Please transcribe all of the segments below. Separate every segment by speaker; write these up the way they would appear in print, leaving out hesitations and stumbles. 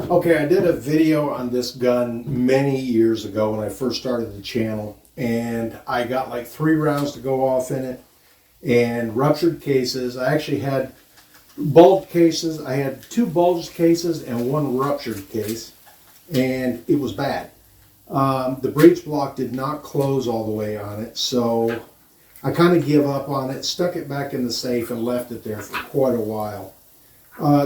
Speaker 1: Okay, I did a video on this gun many years ago when I first started the channel, and I got like 3 rounds to go off in it and ruptured cases. I actually had bulged cases. I had 2 bulged cases and 1 ruptured case, and it was bad. The breech block did not close all the way on it, so I kind of gave up on it, stuck it back in the safe, and left it there for quite a while.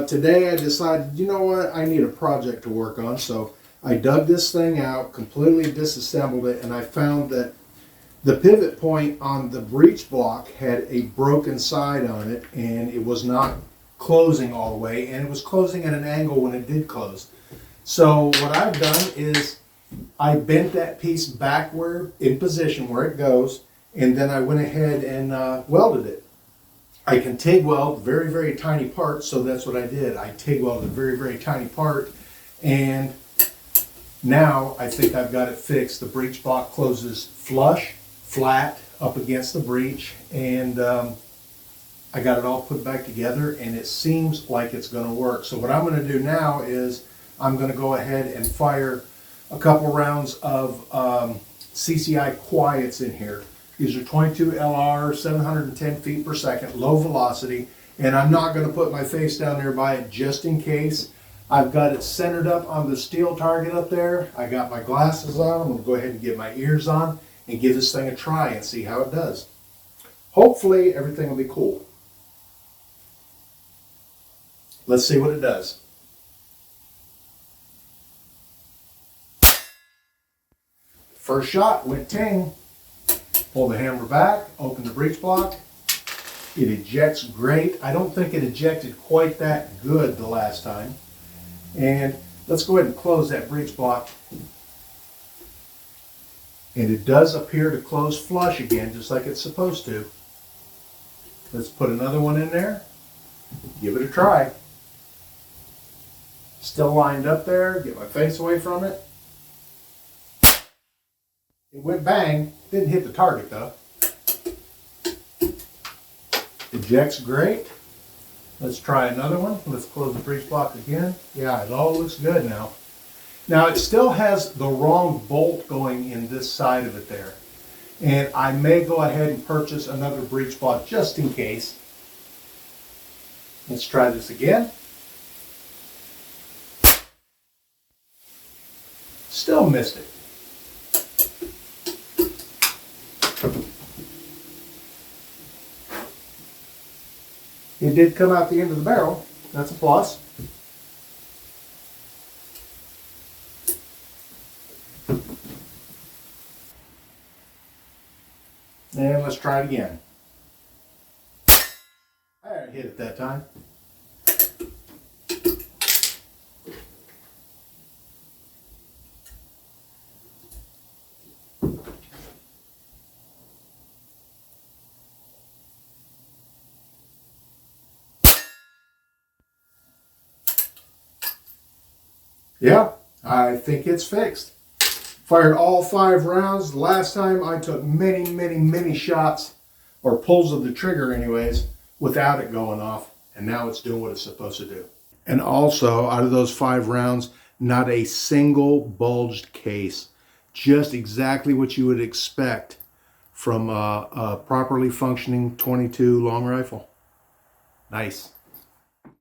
Speaker 1: Today I decided, you know what, I need a project to work on, so I dug this thing out, completely disassembled it, and I found that the pivot point on the breech block had a broken side on it, and it was not closing all the way, and it was closing at an angle when it did close. So what I've done is I bent that piece backward in position where it goes, and then I went ahead and welded it. I can TIG weld very, very tiny parts, so that's what I did. I TIG welded a very, very tiny part, and now I think I've got it fixed. The breech block closes flush, flat, up against the breech, and I got it all put back together, and it seems like it's going to work. So what I'm going to do now is I'm going to go ahead and fire a couple rounds of CCI quiets in here. These are 22 LR, 710 feet per second, low velocity, and I'm not going to put my face down there by it just in case. I've got it centered up on the steel target up there. I got my glasses on. I'm going to go ahead and get my ears on and give this thing a try and see how it does. Hopefully everything will be cool. Let's see what it does. First shot went ting. Pull the hammer back, open the breech block. It ejects great. I don't think it ejected quite that good the last time. And let's go ahead and close that breech block. And it does appear to close flush again, just like it's supposed to. Let's put another one in there. Give it a try. Still lined up there. Get my face away from it. It went bang, didn't hit the target though. Ejects great. Let's try another one. Let's close the breech block again. Yeah, it all looks good now. Now it still has the wrong bolt going in this side of it there. And I may go ahead and purchase another breech block just in case. Let's try this again. Still missed it. It did come out the end of the barrel. That's a plus. And let's try it again. I hit it that time. Yeah, I think it's fixed. Fired all 5 rounds. Last time I took many shots, or pulls of the trigger anyways, without it going off. And now it's doing what it's supposed to do. And also, out of those 5 rounds, not a single bulged case. Just exactly what you would expect from a properly functioning .22 long rifle. Nice.